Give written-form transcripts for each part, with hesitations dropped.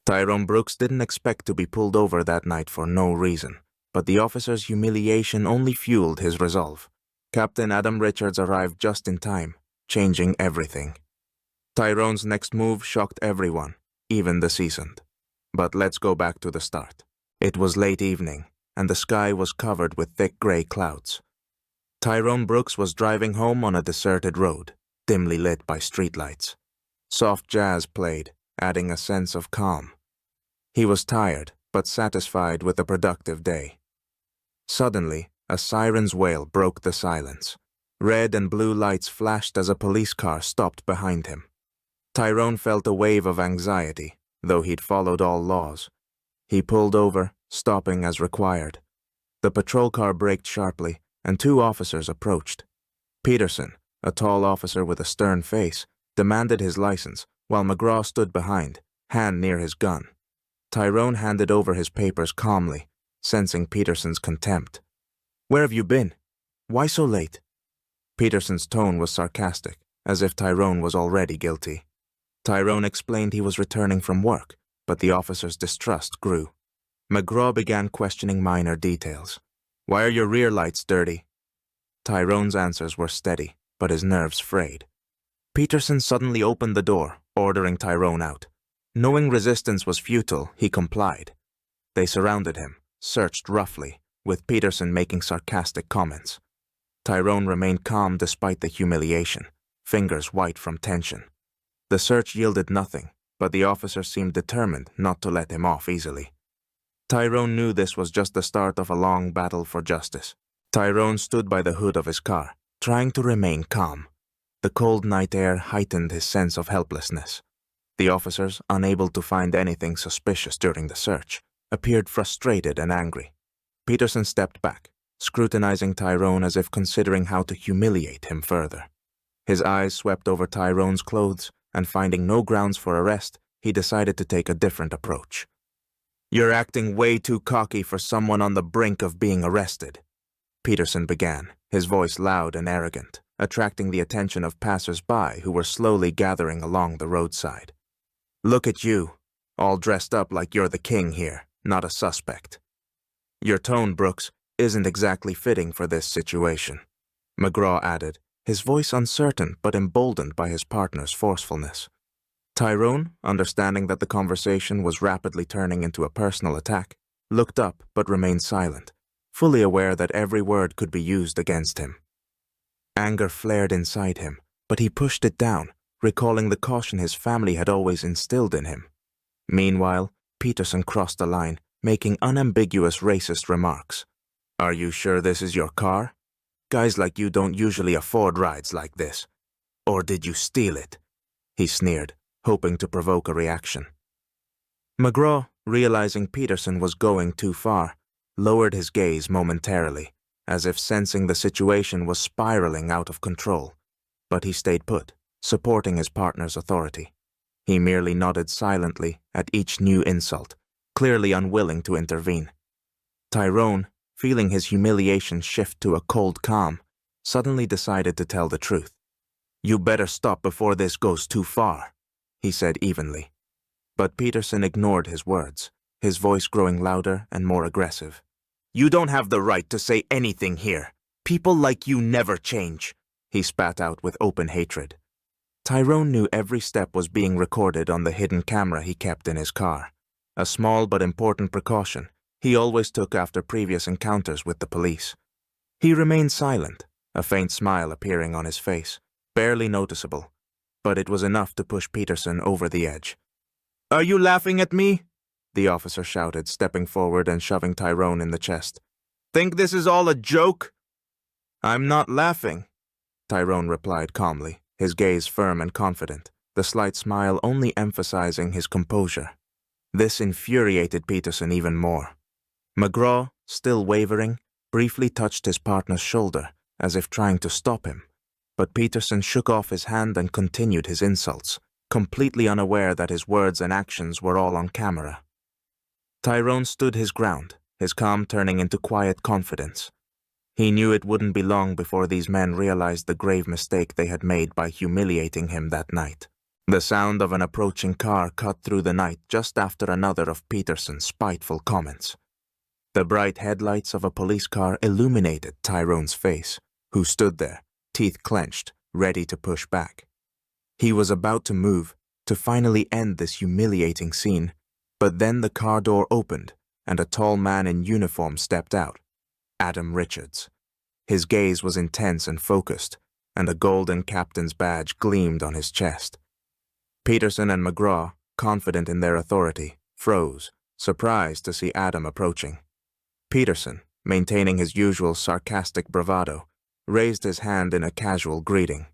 Tyrone Brooks didn't expect to be pulled over that night for no reason, but the officer's humiliation only fueled his resolve. Captain Adam Richards arrived just in time, changing everything. Tyrone's next move shocked everyone, even the seasoned. But let's go back to the start. It was late evening, and the sky was covered with thick gray clouds. Tyrone Brooks was driving home on a deserted road, dimly lit by streetlights. Soft jazz played, adding a sense of calm. He was tired, but satisfied with a productive day. Suddenly, a siren's wail broke the silence. Red and blue lights flashed as a police car stopped behind him. Tyrone felt a wave of anxiety, though he'd followed all laws. He pulled over, stopping as required. The patrol car braked sharply, and two officers approached. Peterson, a tall officer with a stern face, demanded his license, while McGraw stood behind, hand near his gun. Tyrone handed over his papers calmly, sensing Peterson's contempt. "Where have you been? Why so late?" Peterson's tone was sarcastic, as if Tyrone was already guilty. Tyrone explained he was returning from work, but the officer's distrust grew. McGraw began questioning minor details. "Why are your rear lights dirty?" Tyrone's answers were steady, but his nerves frayed. Peterson suddenly opened the door, ordering Tyrone out. Knowing resistance was futile, he complied. They surrounded him, searched roughly, with Peterson making sarcastic comments. Tyrone remained calm despite the humiliation, fingers white from tension. The search yielded nothing, but the officer seemed determined not to let him off easily. Tyrone knew this was just the start of a long battle for justice. Tyrone stood by the hood of his car, trying to remain calm. The cold night air heightened his sense of helplessness. The officers, unable to find anything suspicious during the search, appeared frustrated and angry. Peterson stepped back, scrutinizing Tyrone as if considering how to humiliate him further. His eyes swept over Tyrone's clothes, and finding no grounds for arrest, he decided to take a different approach. "You're acting way too cocky for someone on the brink of being arrested," Peterson began, his voice loud and arrogant, attracting the attention of passers-by who were slowly gathering along the roadside. "Look at you, all dressed up like you're the king here, not a suspect. Your tone, Brooks, isn't exactly fitting for this situation," McGraw added, his voice uncertain but emboldened by his partner's forcefulness. Tyrone, understanding that the conversation was rapidly turning into a personal attack, looked up but remained silent, fully aware that every word could be used against him. Anger flared inside him, but he pushed it down, recalling the caution his family had always instilled in him. Meanwhile, Peterson crossed the line, making unambiguous racist remarks. "Are you sure this is your car? Guys like you don't usually afford rides like this. Or did you steal it?" he sneered, hoping to provoke a reaction. McGraw, realizing Peterson was going too far, lowered his gaze momentarily, as if sensing the situation was spiraling out of control. But he stayed put, supporting his partner's authority. He merely nodded silently at each new insult, clearly unwilling to intervene. Tyrone, feeling his humiliation shift to a cold calm, suddenly decided to tell the truth. "You better stop before this goes too far," he said evenly. But Peterson ignored his words, his voice growing louder and more aggressive. "You don't have the right to say anything here. People like you never change," he spat out with open hatred. Tyrone knew every step was being recorded on the hidden camera he kept in his car, a small but important precaution he always took after previous encounters with the police. He remained silent, a faint smile appearing on his face, barely noticeable, but it was enough to push Peterson over the edge. "Are you laughing at me?" the officer shouted, stepping forward and shoving Tyrone in the chest. "Think this is all a joke?" "I'm not laughing," Tyrone replied calmly, his gaze firm and confident, the slight smile only emphasizing his composure. This infuriated Peterson even more. McGraw, still wavering, briefly touched his partner's shoulder, as if trying to stop him, but Peterson shook off his hand and continued his insults, completely unaware that his words and actions were all on camera. Tyrone stood his ground, his calm turning into quiet confidence. He knew it wouldn't be long before these men realized the grave mistake they had made by humiliating him that night. The sound of an approaching car cut through the night just after another of Peterson's spiteful comments. The bright headlights of a police car illuminated Tyrone's face, who stood there, teeth clenched, ready to push back. He was about to move, to finally end this humiliating scene, but then the car door opened and a tall man in uniform stepped out. Adam Richards. His gaze was intense and focused, and a golden captain's badge gleamed on his chest. Peterson and McGraw, confident in their authority, froze, surprised to see Adam approaching. Peterson, maintaining his usual sarcastic bravado, raised his hand in a casual greeting.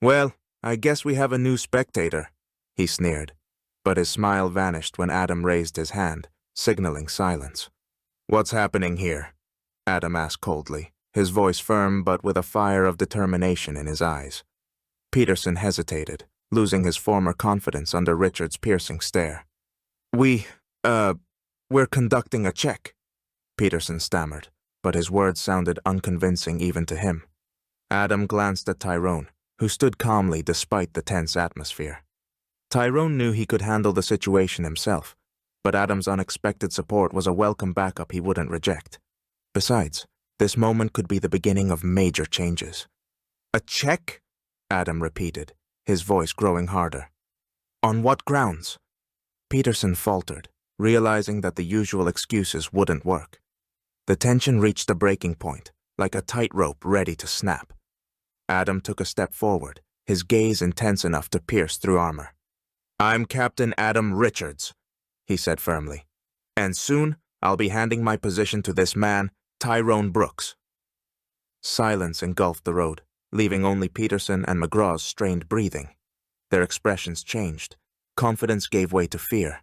"Well, I guess we have a new spectator," he sneered, but his smile vanished when Adam raised his hand, signaling silence. "What's happening here?" Adam asked coldly, his voice firm but with a fire of determination in his eyes. Peterson hesitated, losing his former confidence under Richard's piercing stare. We're conducting a check," Peterson stammered, but his words sounded unconvincing even to him. Adam glanced at Tyrone, who stood calmly despite the tense atmosphere. Tyrone knew he could handle the situation himself, but Adam's unexpected support was a welcome backup he wouldn't reject. Besides, this moment could be the beginning of major changes. "A check?" Adam repeated, his voice growing harder. "On what grounds?" Peterson faltered, realizing that the usual excuses wouldn't work. The tension reached a breaking point, like a tightrope ready to snap. Adam took a step forward, his gaze intense enough to pierce through armor. "I'm Captain Adam Richards," he said firmly, "and soon I'll be handing my position to this man, Tyrone Brooks." Silence engulfed the road, leaving only Peterson and McGraw's strained breathing. Their expressions changed. Confidence gave way to fear.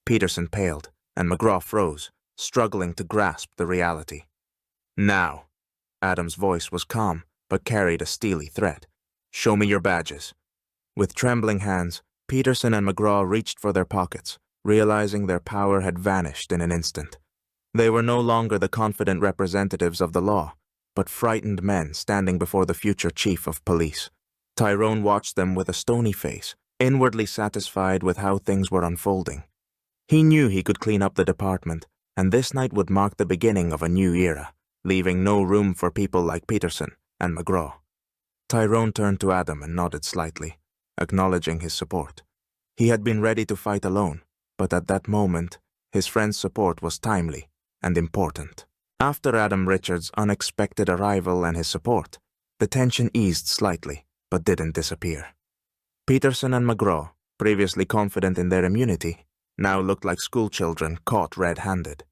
Peterson paled, and McGraw froze, struggling to grasp the reality. "Now," Adam's voice was calm, but carried a steely threat. "Show me your badges." With trembling hands, Peterson and McGraw reached for their pockets, realizing their power had vanished in an instant. They were no longer the confident representatives of the law, but frightened men standing before the future chief of police. Tyrone watched them with a stony face, inwardly satisfied with how things were unfolding. He knew he could clean up the department, and this night would mark the beginning of a new era, leaving no room for people like Peterson and McGraw. Tyrone turned to Adam and nodded slightly, acknowledging his support. He had been ready to fight alone, but at that moment, his friend's support was timely and important. After Adam Richards' unexpected arrival and his support, the tension eased slightly, but didn't disappear. Peterson and McGraw, previously confident in their immunity, now looked like schoolchildren caught red-handed.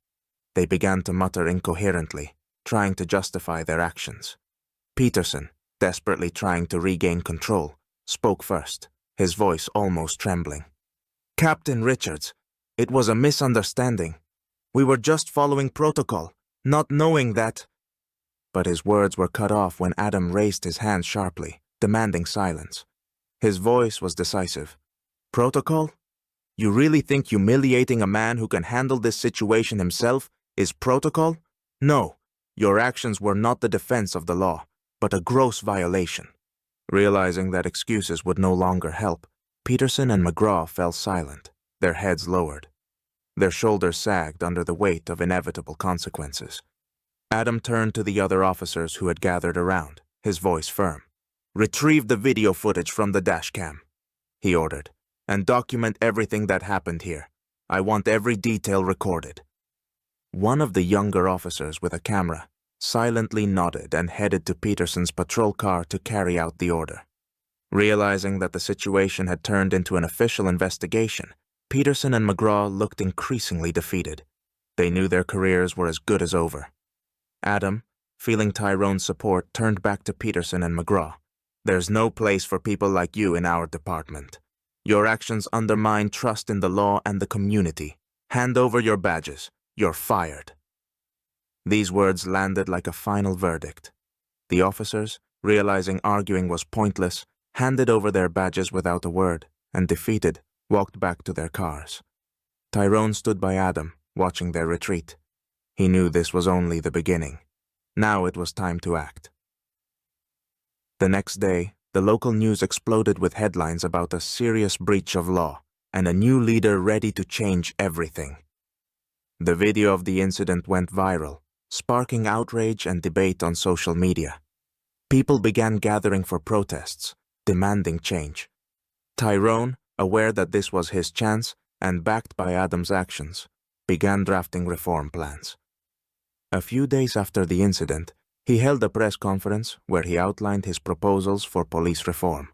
They began to mutter incoherently, trying to justify their actions. Peterson, desperately trying to regain control, spoke first, his voice almost trembling. "Captain Richards, it was a misunderstanding. We were just following protocol, not knowing that—" But his words were cut off when Adam raised his hand sharply, demanding silence. His voice was decisive. "Protocol? You really think humiliating a man who can handle this situation himself is protocol? No, your actions were not the defense of the law, but a gross violation." Realizing that excuses would no longer help, Peterson and McGraw fell silent, their heads lowered. Their shoulders sagged under the weight of inevitable consequences. Adam turned to the other officers who had gathered around, his voice firm. "Retrieve the video footage from the dashcam," he ordered, "and document everything that happened here. I want every detail recorded." One of the younger officers with a camera silently nodded and headed to Peterson's patrol car to carry out the order. Realizing that the situation had turned into an official investigation, Peterson and McGraw looked increasingly defeated. They knew their careers were as good as over. Adam, feeling Tyrone's support, turned back to Peterson and McGraw. "There's no place for people like you in our department. Your actions undermine trust in the law and the community. Hand over your badges. You're fired." These words landed like a final verdict. The officers, realizing arguing was pointless, handed over their badges without a word, and defeated, walked back to their cars. Tyrone stood by Adam, watching their retreat. He knew this was only the beginning. Now it was time to act. The next day, the local news exploded with headlines about a serious breach of law and a new leader ready to change everything. The video of the incident went viral, sparking outrage and debate on social media. People began gathering for protests, demanding change. Tyrone, aware that this was his chance and backed by Adam's actions, began drafting reform plans. A few days after the incident, he held a press conference where he outlined his proposals for police reform.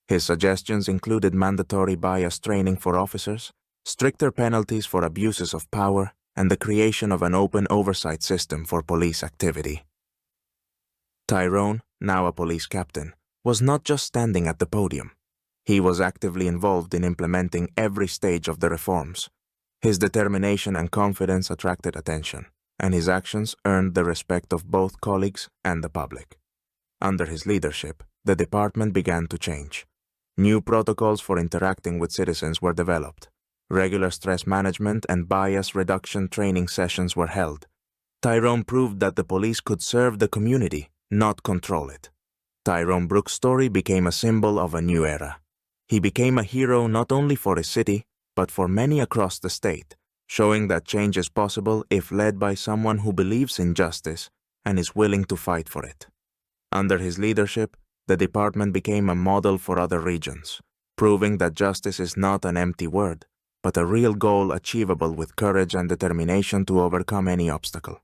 His suggestions included mandatory bias training for officers, stricter penalties for abuses of power, and the creation of an open oversight system for police activity. Tyrone, now a police captain, was not just standing at the podium. He was actively involved in implementing every stage of the reforms. His determination and confidence attracted attention, and his actions earned the respect of both colleagues and the public. Under his leadership, the department began to change. New protocols for interacting with citizens were developed. Regular stress management and bias reduction training sessions were held. Tyrone proved that the police could serve the community, not control it. Tyrone Brooks' story became a symbol of a new era. He became a hero not only for his city, but for many across the state, showing that change is possible if led by someone who believes in justice and is willing to fight for it. Under his leadership, the department became a model for other regions, proving that justice is not an empty word, but a real goal achievable with courage and determination to overcome any obstacle.